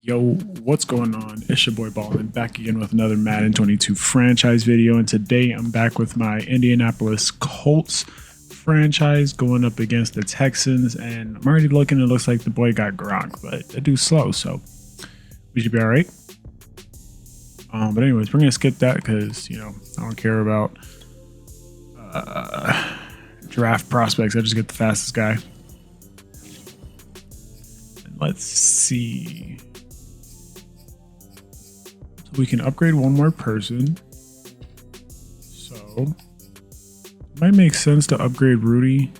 Yo, what's going on? It's your boy Ballin, back again with another Madden 22 franchise video, and today I'm back with my Indianapolis Colts franchise going up against the Texans, and I'm already looking, it looks like the boy got Gronk, but that dude's slow, so we should be all right. But anyways, we're going to skip that because, I don't care about draft prospects. I just get the fastest guy. And let's see. So we can upgrade one more person. So it might make sense to upgrade Rudy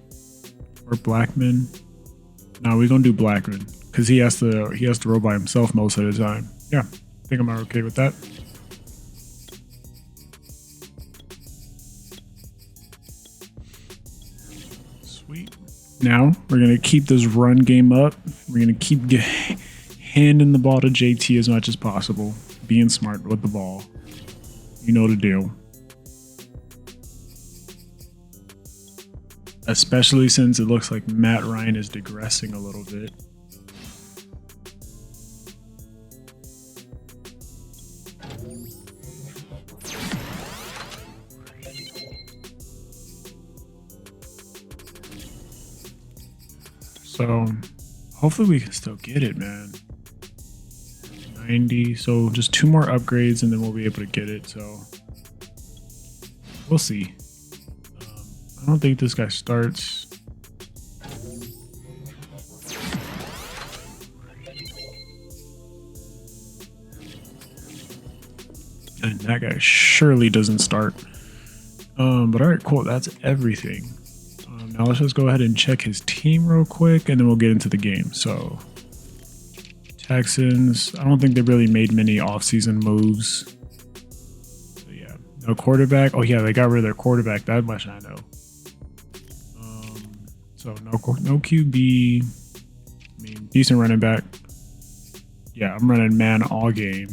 or Blackman. No, we're gonna do Blackman because he has to roll by himself most of the time. Yeah, I think I'm okay with that. Sweet. Now we're gonna keep this run game up. We're gonna keep handing the ball to JT as much as possible. Being smart with the ball. You know the deal. Especially since it looks like Matt Ryan is digressing a little bit. So hopefully we can still get it, man. 90, so just 2 more upgrades and then we'll be able to get it, so we'll see. I don't think this guy starts. And that guy surely doesn't start. But all right, cool, that's everything. Now let's just go ahead and check his team real quick and then we'll get into the game. So Texans, I don't think they really made many offseason moves. So yeah, no quarterback. Oh yeah, they got rid of their quarterback. That much I know. So no QB. I mean, decent running back. Yeah, I'm running man all game.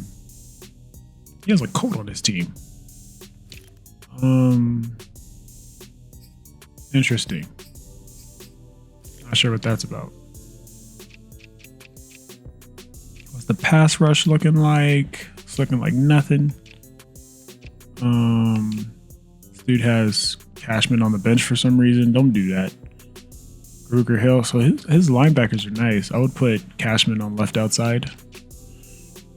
He has a Colt on his team. Interesting. Not sure what that's about. The pass rush looking like? It's looking like nothing. This dude has Cashman on the bench for some reason. Don't do that. Ruger Hill. So his linebackers are nice. I would put Cashman on left outside.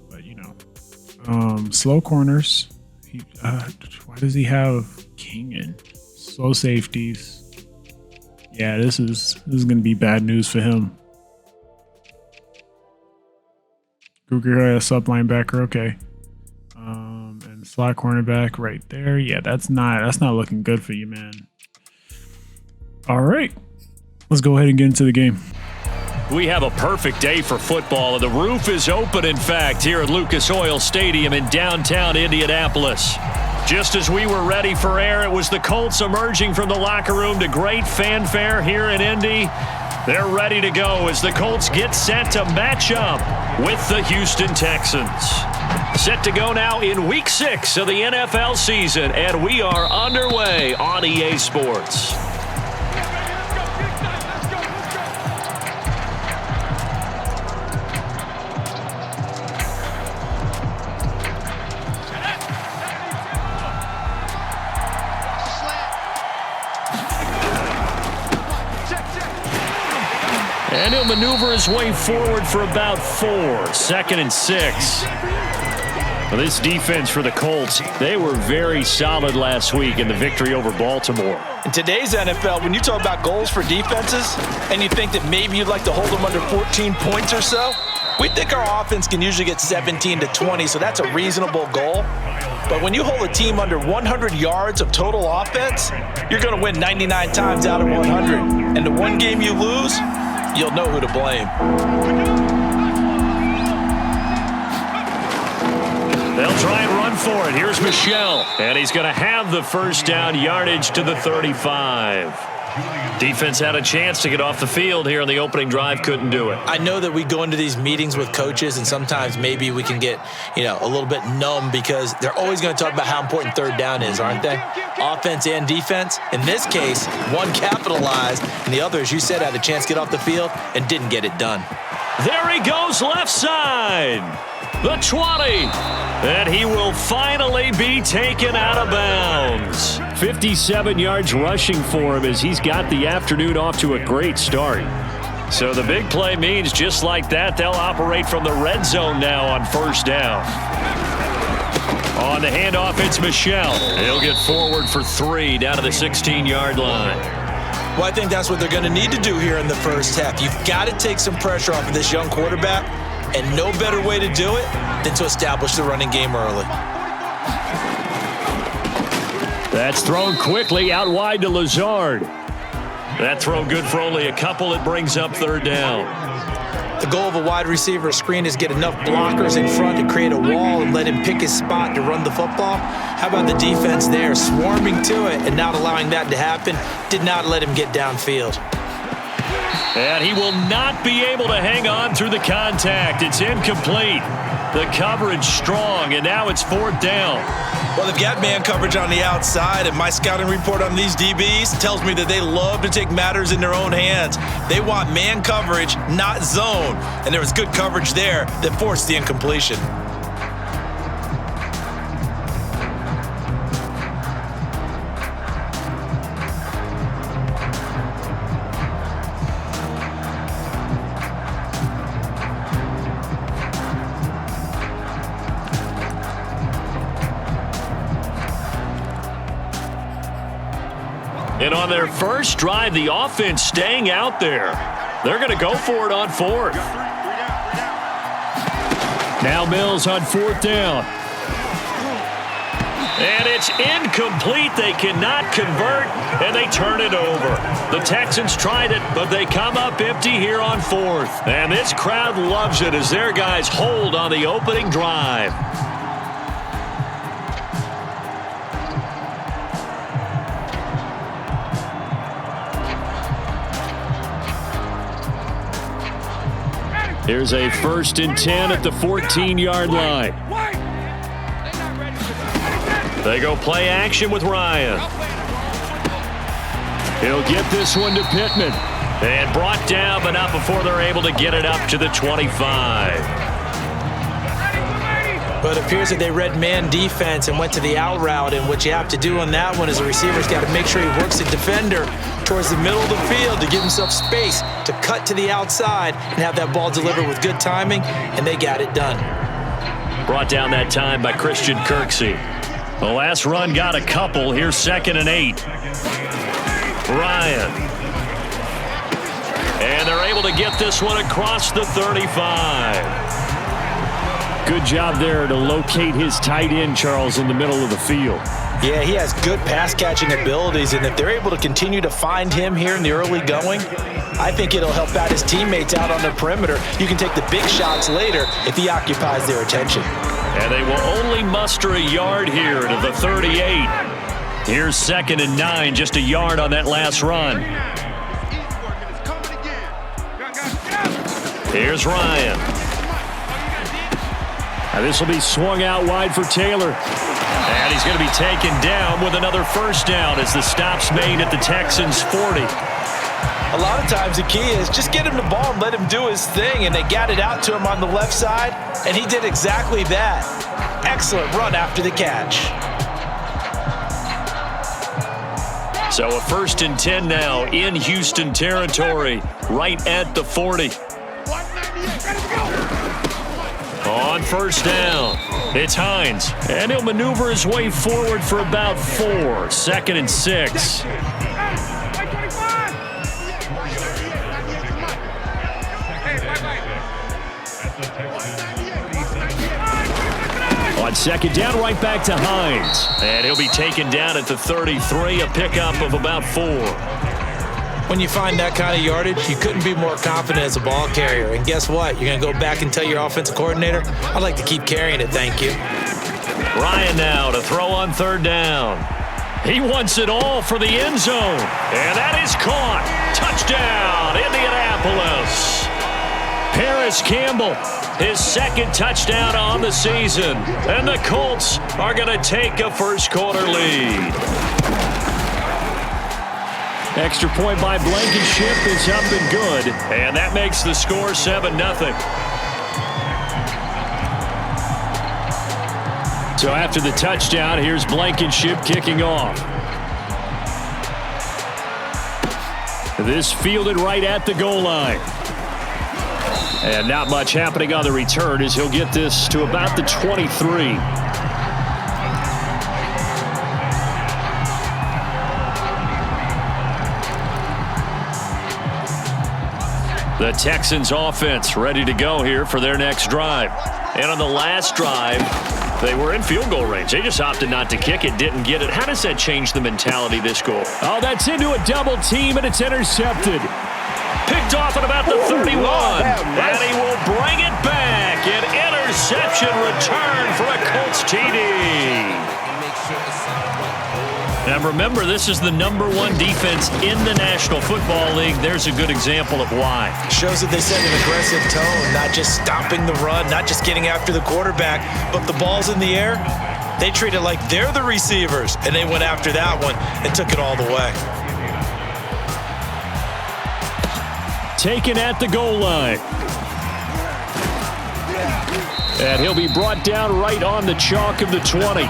But slow corners. Why does he have Kingen? Slow safeties. Yeah, this is gonna be bad news for him. Ruger, sub linebacker, okay. And slot cornerback right there. Yeah, that's not looking good for you, man. All right, let's go ahead and get into the game. We have a perfect day for football, and the roof is open, in fact, here at Lucas Oil Stadium in downtown Indianapolis. Just as we were ready for air, it was the Colts emerging from the locker room to great fanfare here in Indy. They're ready to go as the Colts get set to match up with the Houston Texans. Set to go now in Week 6 of the NFL season, and we are underway on EA Sports. And he'll maneuver his way forward for about 4. 2nd and 6. Well, this defense for the Colts, they were very solid last week in the victory over Baltimore. In today's NFL, when you talk about goals for defenses, and you think that maybe you'd like to hold them under 14 points or so, we think our offense can usually get 17 to 20, so that's a reasonable goal. But when you hold a team under 100 yards of total offense, you're going to win 99 times out of 100. And the one game you lose, you'll know who to blame. They'll try and run for it. Here's Michel. And he's going to have the first down, yardage to the 35. Defense had a chance to get off the field here on the opening drive, couldn't do it. I know that we go into these meetings with coaches, and sometimes maybe we can get, a little bit numb because they're always going to talk about how important third down is, aren't they? Offense and defense. In this case, one capitalized, and the other, as you said, had a chance to get off the field and didn't get it done. There he goes left side. The 20. And he will finally be taken out of bounds. 57 yards rushing for him as he's got the afternoon off to a great start. So the big play means just like that, they'll operate from the red zone now on first down. On the handoff, it's Michel. He'll get forward for 3 down to the 16-yard line. Well, I think that's what they're going to need to do here in the first half. You've got to take some pressure off of this young quarterback, and no better way to do it than to establish the running game early. That's thrown quickly out wide to Lazard. That throw good for only a couple. It brings up third down. The goal of a wide receiver screen is get enough blockers in front to create a wall and let him pick his spot to run the football. How about the defense there, swarming to it and not allowing that to happen? Did not let him get downfield. And he will not be able to hang on through the contact. It's incomplete. The coverage strong, and now it's fourth down. Well, they've got man coverage on the outside, and my scouting report on these DBs tells me that they love to take matters in their own hands. They want man coverage, not zone, and there was good coverage there that forced the incompletion. And on their first drive, the offense staying out there. They're going to go for it on fourth. Now Mills on fourth down. And it's incomplete. They cannot convert, and they turn it over. The Texans tried it, but they come up empty here on fourth. And this crowd loves it as their guys hold on the opening drive. Here's a 1st and 10 at the 14-yard line. They go play action with Ryan. He'll get this one to Pittman. And brought down, but not before they're able to get it up to the 25. But it appears that they read man defense and went to the out route, and what you have to do on that one is the receiver's got to make sure he works the defender towards the middle of the field to give himself space to cut to the outside and have that ball delivered with good timing, and they got it done. Brought down that time by Christian Kirksey. The last run got a couple. Here's 2nd and 8. Ryan. And they're able to get this one across the 35. Good job there to locate his tight end, Charles, in the middle of the field. Yeah, he has good pass-catching abilities, and if they're able to continue to find him here in the early going, I think it'll help out his teammates out on the perimeter. You can take the big shots later if he occupies their attention. And they will only muster a yard here to the 38. Here's 2nd and 9, just a yard on that last run. Here's Ryan. Now this will be swung out wide for Taylor. And he's going to be taken down with another first down as the stop's made at the Texans' 40. A lot of times the key is just get him the ball and let him do his thing, and they got it out to him on the left side, and he did exactly that. Excellent run after the catch. So a 1st and 10 now in Houston territory, right at the 40. On first down, it's Hines, and he'll maneuver his way forward for about 4. 2nd and 6. On 2nd down, right back to Hines. And he'll be taken down at the 33, a pickup of about 4. When you find that kind of yardage, you couldn't be more confident as a ball carrier. And guess what? You're going to go back and tell your offensive coordinator, I'd like to keep carrying it, thank you. Ryan now to throw on 3rd down. He wants it all for the end zone. And that is caught. Touchdown, Indianapolis. Paris Campbell, his 2nd touchdown on the season. And the Colts are going to take a first quarter lead. Extra point by Blankenship is up and good. And that makes the score 7-0. So after the touchdown, here's Blankenship kicking off. This fielded right at the goal line. And not much happening on the return as he'll get this to about the 23. The Texans offense ready to go here for their next drive. And on the last drive, they were in field goal range. They just opted not to kick it, didn't get it. How does that change the mentality this goal? Oh, that's into a double team, and it's intercepted. Picked off at about the 31. And he will bring it back. An interception return for a Colts TD. Now remember, this is the #1 defense in the National Football League. There's a good example of why. Shows that they set an aggressive tone, not just stopping the run, not just getting after the quarterback, but the ball's in the air. They treat it like they're the receivers, and they went after that one and took it all the way. Taken at the goal line. And he'll be brought down right on the chalk of the 20.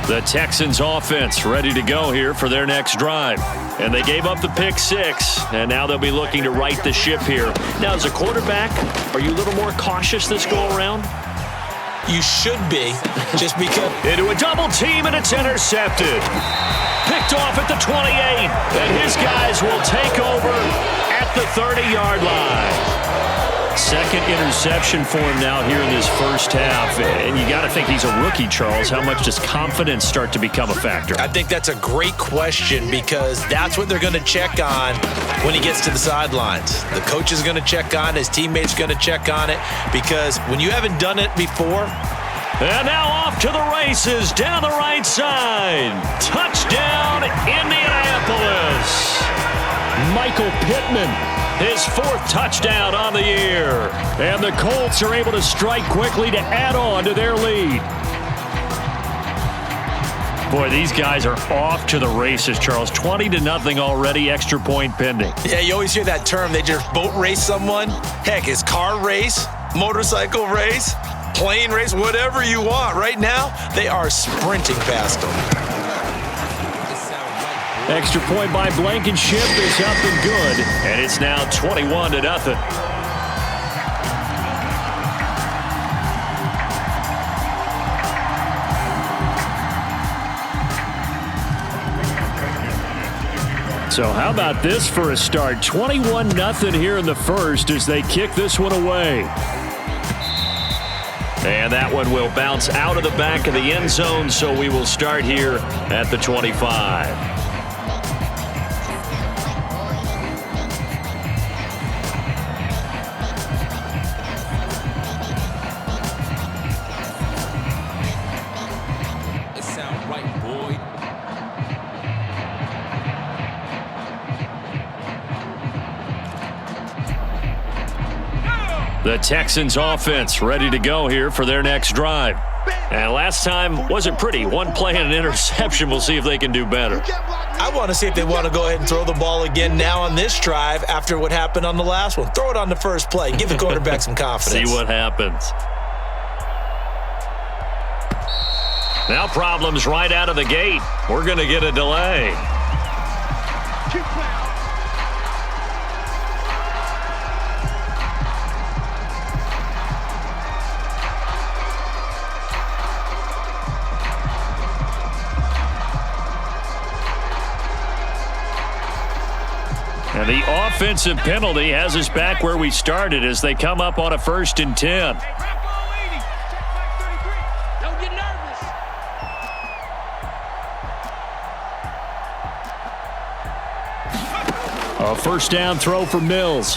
The Texans offense ready to go here for their next drive. And they gave up the pick 6, and now they'll be looking to right the ship here. Now, as a quarterback, are you a little more cautious this go around? You should be, just because. Into a double team, and it's intercepted. Picked off at the 28, and his guys will take over at the 30-yard line. Second interception for him now here in this first half. And you got to think he's a rookie, Charles. How much does confidence start to become a factor? I think that's a great question because that's what they're going to check on when he gets to the sidelines. The coach is going to check on it. His teammates going to check on it because when you haven't done it before. And now off to the races down the right side. Touchdown, Indianapolis. Michael Pittman. His 4th touchdown on the year. And the Colts are able to strike quickly to add on to their lead. Boy, these guys are off to the races, Charles. 20-0 already, extra point pending. Yeah, you always hear that term. They just boat race someone. Heck, it's car race, motorcycle race, plane race, whatever you want. Right now, they are sprinting past them. Extra point by Blankenship is up and good, and it's now 21-0. So how about this for a start? 21-0 here in the first as they kick this one away. And that one will bounce out of the back of the end zone, so we will start here at the 25. The Texans offense ready to go here for their next drive. And last time wasn't pretty. One play and an interception. We'll see if they can do better. I want to see if they want to go ahead and throw the ball again now on this drive after what happened on the last one. Throw it on the first play. Give the quarterback some confidence. See what happens. Now problems right out of the gate. We're going to get a delay. And the offensive penalty has us back where we started as they come up on a 1st and 10. A first down throw for Mills.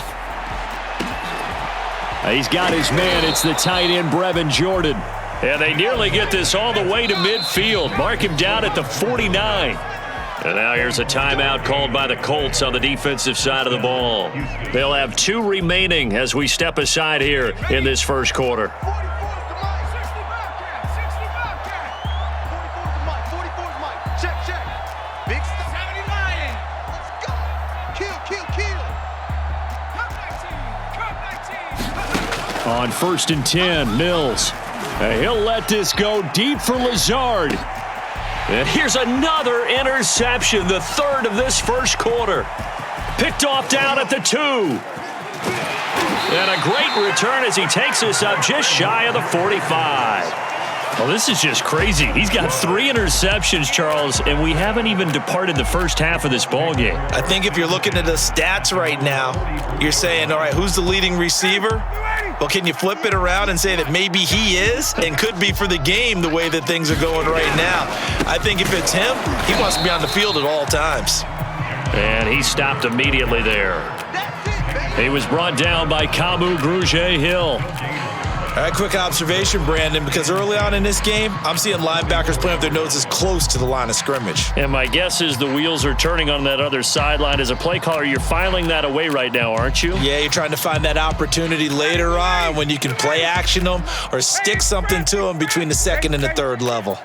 He's got his man. It's the tight end, Brevin Jordan. And they nearly get this all the way to midfield. Mark him down at the 49. And now here's a timeout called by the Colts on the defensive side of the ball. They'll have 2 remaining as we step aside here in this first quarter. On 1st and 10, Mills. He'll let this go deep for Lazard. And here's another interception, the 3rd of this first quarter. Picked off down at the 2. And a great return as he takes us up just shy of the 45. Well, this is just crazy. He's got 3 interceptions, Charles, and we haven't even departed the first half of this ballgame. I think if you're looking at the stats right now, you're saying, all right, who's the leading receiver? Well, can you flip it around and say that maybe he is and could be for the game the way that things are going right now? I think if it's him, he wants to be on the field at all times. And he stopped immediately there. He was brought down by Kamu Grugier-Hill. All right, quick observation, Brandon, because early on in this game, I'm seeing linebackers playing with their noses close to the line of scrimmage. And my guess is the wheels are turning on that other sideline. As a play caller, you're filing that away right now, aren't you? Yeah, you're trying to find that opportunity later on when you can play action them or stick something to them between the 2nd and the 3rd level.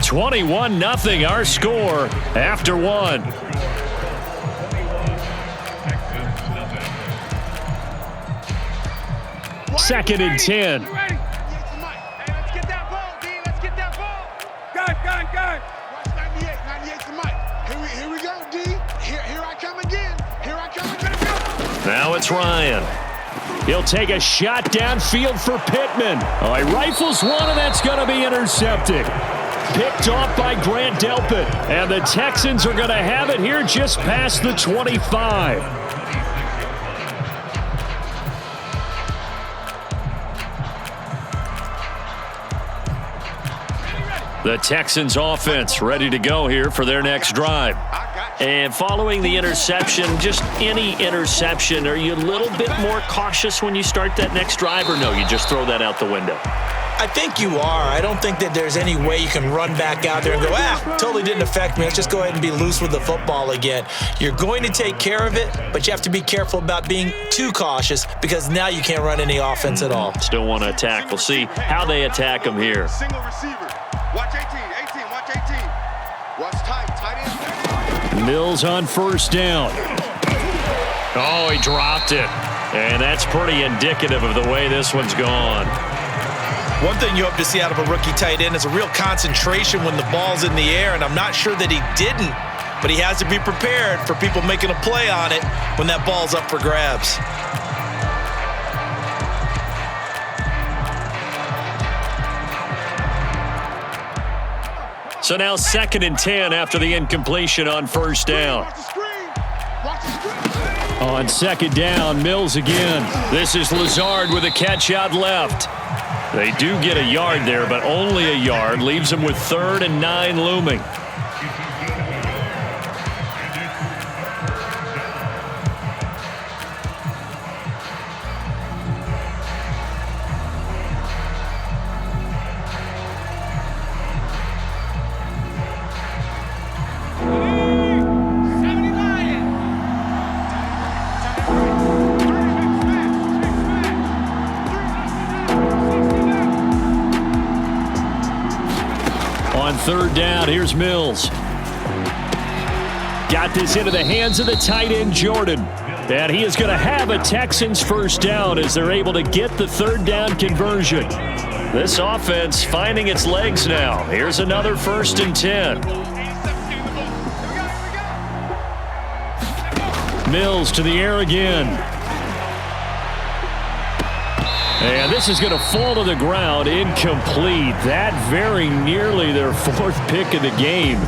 21-0, our score after 1. Second and 10. Let's get that ball, D. Let's get that ball. Gun. Watch 98 to Mike. Here we go, D. Here I come again. Now it's Ryan. He'll take a shot downfield for Pittman. Oh, he rifles one, and that's going to be intercepted. Picked off by Grant Delpit. And the Texans are going to have it here just past the 25. The Texans offense ready to go here for their next drive. And following the interception, just any interception, are you a little bit more cautious when you start that next drive, or no, you just throw that out the window? I think you are. I don't think that there's any way you can run back out there and go, totally didn't affect me. Let's just go ahead and be loose with the football again. You're going to take care of it, but you have to be careful about being too cautious because now you can't run any offense at all. Still want to attack. We'll see how they attack him here. Single receiver. Watch 18, watch 18. Watch tight end. Mills on 1st down. Oh, he dropped it. And that's pretty indicative of the way this one's gone. One thing you hope to see out of a rookie tight end is a real concentration when the ball's in the air, and I'm not sure that he didn't, but he has to be prepared for people making a play on it when that ball's up for grabs. So now 2nd and 10 after the incompletion on 1st down. On 2nd down, Mills again. This is Lazard with a catch out left. They do get a yard there, but only a yard. Leaves them with 3rd and 9 looming. On 3rd down, here's Mills. Got this into the hands of the tight end, Jordan. And he is going to have a Texans 1st down as they're able to get the 3rd down conversion. This offense finding its legs now. Here's another 1st and 10. Mills to the air again. And this is going to fall to the ground, incomplete. That very nearly their 4th pick of the game.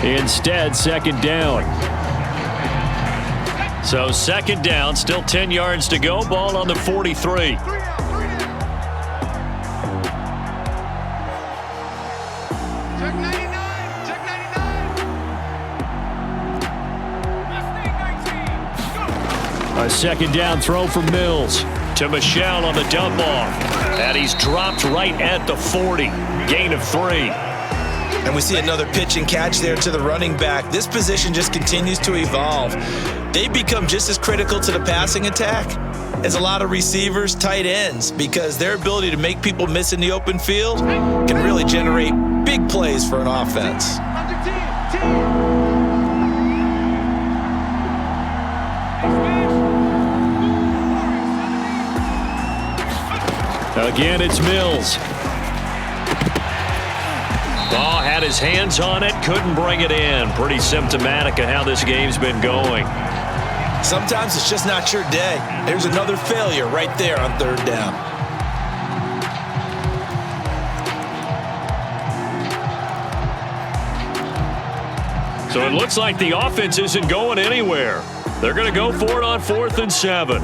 Instead, 2nd down. So 2nd down, still 10 yards to go. Ball on the 43. Check 99. Check 99. A 2nd down throw for Mills. To Michelle on the dump off. And he's dropped right at the 40. Gain of 3. And we see another pitch and catch there to the running back. This position just continues to evolve. They become just as critical to the passing attack as a lot of receivers, tight ends, because their ability to make people miss in the open field can really generate big plays for an offense. Again, it's Mills. Ball had his hands on it, couldn't bring it in. Pretty symptomatic of how this game's been going. Sometimes it's just not your day. There's another failure right there on third down. So it looks like the offense isn't going anywhere. They're going to go for it on 4th and 7.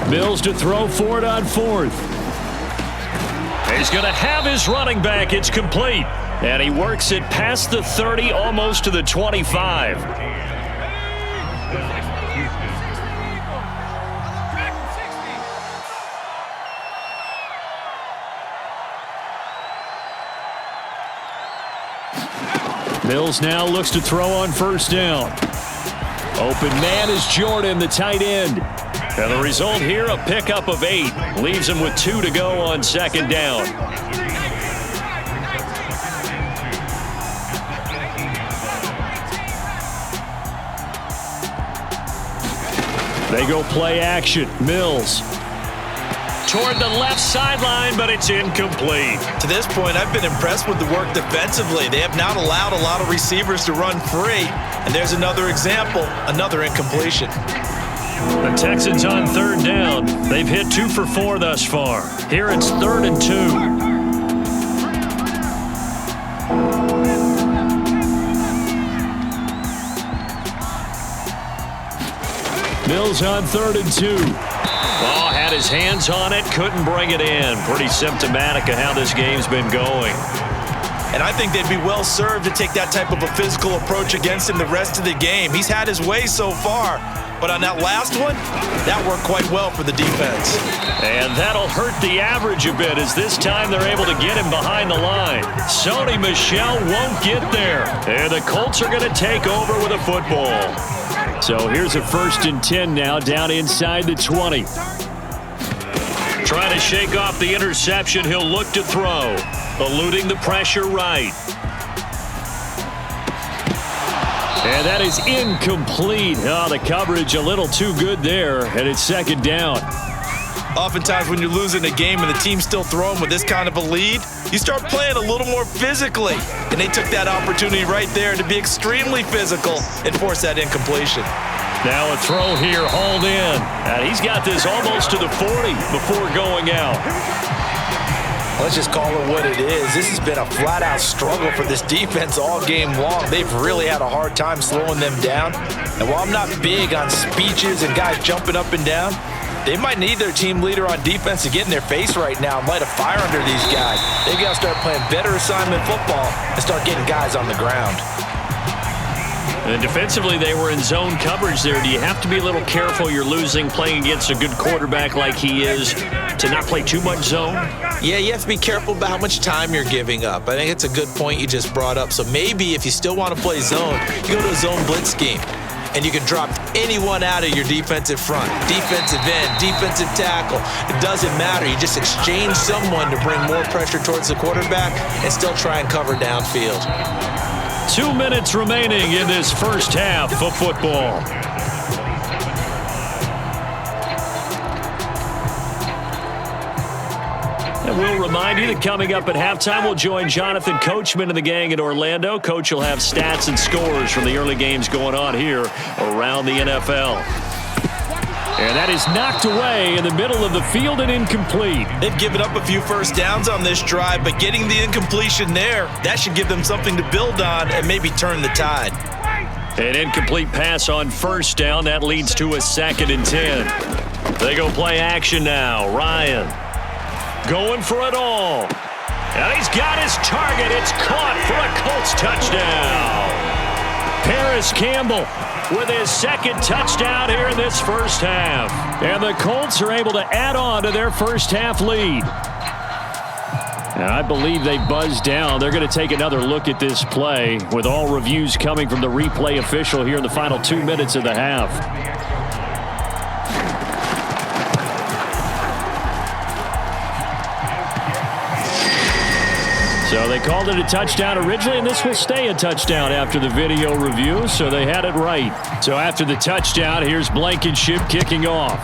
Mills to throw for it on 4th. He's going to have his running back. It's complete. And he works it past the 30, almost to the 25. Mills now looks to throw on 1st down. Open man is Jordan, the tight end. And the result here, a pickup of 8. Leaves him with 2 to go on 2nd down. They go play action. Mills toward the left sideline, but it's incomplete. To this point, I've been impressed with the work defensively. They have not allowed a lot of receivers to run free. And there's another example, another incompletion. The Texans on 3rd down. They've hit 2 for 4 thus far. Here it's 3rd and 2. Mills on 3rd and 2. Ball had his hands on it, couldn't bring it in. Pretty symptomatic of how this game's been going. And I think they'd be well served to take that type of a physical approach against him the rest of the game. He's had his way so far. But on that last one, that worked quite well for the defense. And that'll hurt the average a bit, as this time they're able to get him behind the line. Sony Michel won't get there. And the Colts are going to take over with a football. So here's a 1st and 10 now, down inside the 20. Trying to shake off the interception, he'll look to throw. Eluding the pressure right. And that is incomplete. Oh, the coverage a little too good there, and it's 2nd down. Oftentimes when you're losing a game and the team's still throwing with this kind of a lead, you start playing a little more physically. And they took that opportunity right there to be extremely physical and force that incompletion. Now a throw here, hauled in. And he's got this almost to the 40 before going out. Let's just call it what it is. This has been a flat-out struggle for this defense all game long. They've really had a hard time slowing them down. And while I'm not big on speeches and guys jumping up and down, they might need their team leader on defense to get in their face right now and light a fire under these guys. They've got to start playing better assignment football and start getting guys on the ground. And defensively, they were in zone coverage there. Do you have to be a little careful? You're losing, playing against a good quarterback like he is, to not play too much zone? Yeah, you have to be careful about how much time you're giving up. I think it's a good point you just brought up. So maybe if you still want to play zone, you go to a zone blitz scheme. And you can drop anyone out of your defensive front, defensive end, defensive tackle. It doesn't matter. You just exchange someone to bring more pressure towards the quarterback and still try and cover downfield. 2 minutes remaining in this first half of football. And we'll remind you that coming up at halftime, we'll join Jonathan Coachman and the gang in Orlando. Coach will have stats and scores from the early games going on here around the NFL. And that is knocked away in the middle of the field and incomplete. They've given up a few first downs on this drive, but getting the incompletion there, that should give them something to build on and maybe turn the tide. An incomplete pass on 1st down. That leads to a 2nd and 10. They go play action now. Ryan going for it all. And he's got his target. It's caught for a Colts touchdown. Paris Campbell with his second touchdown here in this first half. And the Colts are able to add on to their first half lead. And I believe they buzzed down. They're going to take another look at this play with all reviews coming from the replay official here in the final 2 minutes of the half. So they called it a touchdown originally, and this will stay a touchdown after the video review, so they had it right. So after the touchdown, here's Blankenship kicking off.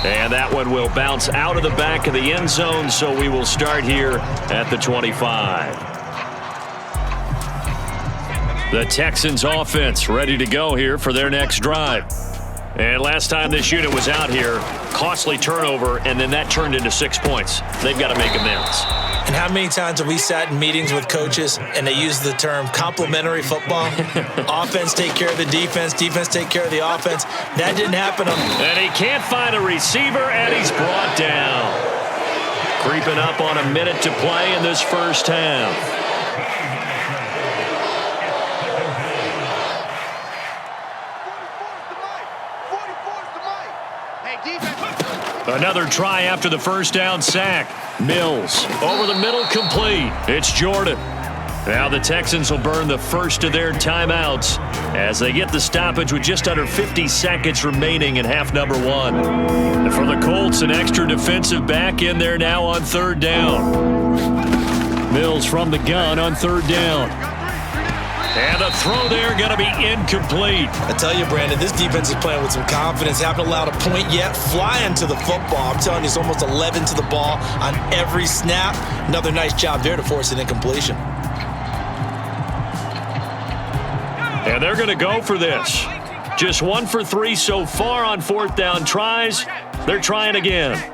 And that one will bounce out of the back of the end zone, so we will start here at the 25. The Texans offense ready to go here for their next drive. And last time this unit was out here, costly turnover, and then that turned into 6 points. They've got to make amends. And how many times have we sat in meetings with coaches and they use the term complementary football? Offense take care of the defense, defense take care of the offense. That didn't happen. And he can't find a receiver, and he's brought down. Creeping up on a minute to play in this first half. Another try after the first down sack. Mills over the middle, complete. It's Jordan. Now the Texans will burn the first of their timeouts as they get the stoppage with just under 50 seconds remaining in half number 1. And for the Colts, an extra defensive back in there now on third down. Mills from the gun on third down. And the throw there going to be incomplete. I tell you, Brandon, this defense is playing with some confidence. Haven't allowed a point yet. Flying to the football. I'm telling you, it's almost 11 to the ball on every snap. Another nice job there to force an incompletion. And they're going to go for this. Just 1 for 3 so far on fourth down tries. They're trying again.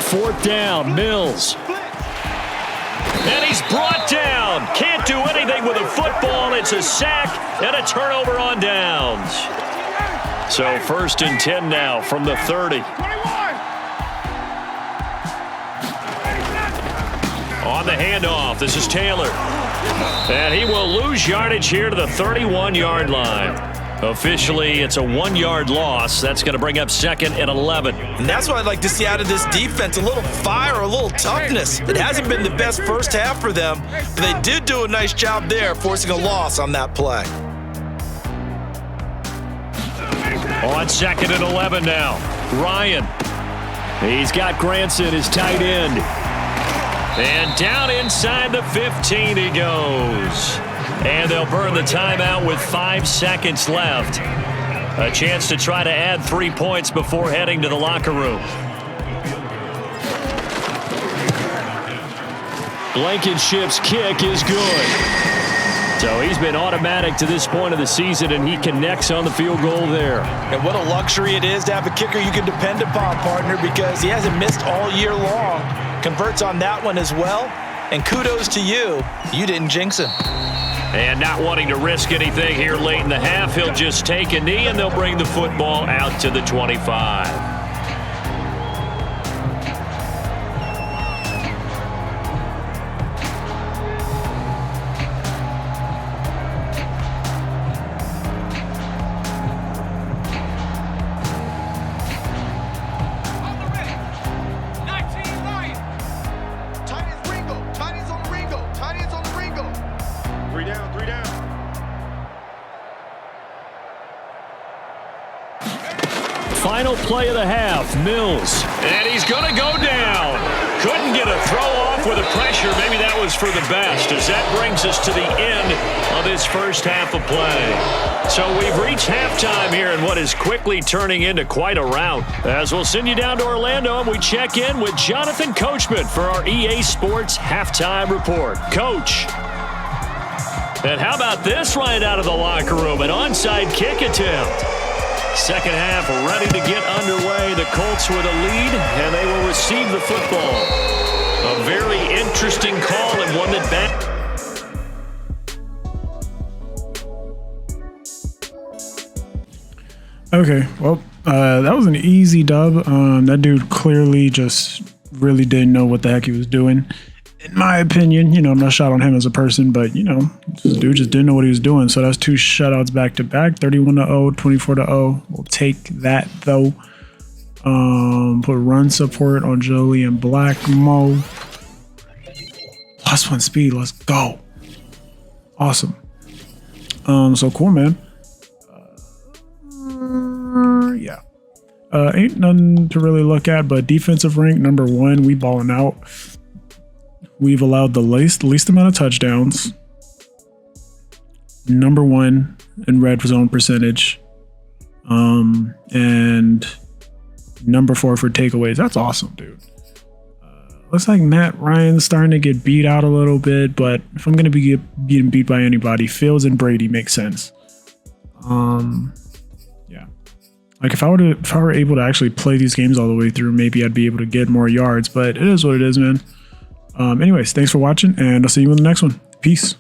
Fourth down, Mills. And he's brought down. Can't do anything with a football. It's a sack and a turnover on downs. So first and 10 now from the 30. On the handoff, this is Taylor. And he will lose yardage here to the 31-yard line. Officially, it's a 1-yard loss. That's going to bring up second and 11. And that's what I'd like to see out of this defense, a little fire, a little toughness. It hasn't been the best first half for them, but they did do a nice job there, forcing a loss on that play. On second and 11 now, Ryan. He's got Granson, his tight end. And down inside the 15 he goes. And they'll burn the timeout with 5 seconds left. A chance to try to add 3 points before heading to the locker room. Blankenship's kick is good. So he's been automatic to this point of the season, and he connects on the field goal there. And what a luxury it is to have a kicker you can depend upon, partner, because he hasn't missed all year long. Converts on that one as well. And kudos to you. You didn't jinx him. And not wanting to risk anything here late in the half, he'll just take a knee, and they'll bring the football out to the 25. Final play of the half, Mills. And he's going to go down. Couldn't get a throw off with the pressure. Maybe that was for the best, as that brings us to the end of this first half of play. So we've reached halftime here in what is quickly turning into quite a rout. As we'll send you down to Orlando, and we check in with Jonathan Coachman for our EA Sports Halftime Report. Coach. And how about this right out of the locker room? An onside kick attempt. Second half ready to get underway. The Colts with a lead, and they will receive the football. A very interesting call, and one that Okay, well, that was an easy dub. That dude clearly just really didn't know what the heck he was doing. In my opinion, you know, I'm not shot on him as a person, but, you know, this dude just didn't know what he was doing. So that's 2 shutouts back to back, 31-0, 24-0. We'll take that, though. Put run support on Jolie and Black Mo. +1 speed, let's go. Awesome. So cool, man. Yeah. Ain't nothing to really look at, but defensive rank, number 1, we balling out. We've allowed the least amount of touchdowns. Number 1 in red zone percentage. And number 4 for takeaways. That's awesome, dude. Looks like Matt Ryan's starting to get beat out a little bit, but if I'm going to be getting beat by anybody, Fields and Brady make sense. Yeah. Like if I were able to actually play these games all the way through, maybe I'd be able to get more yards, but it is what it is, man. Anyways, thanks for watching, and I'll see you in the next one. Peace.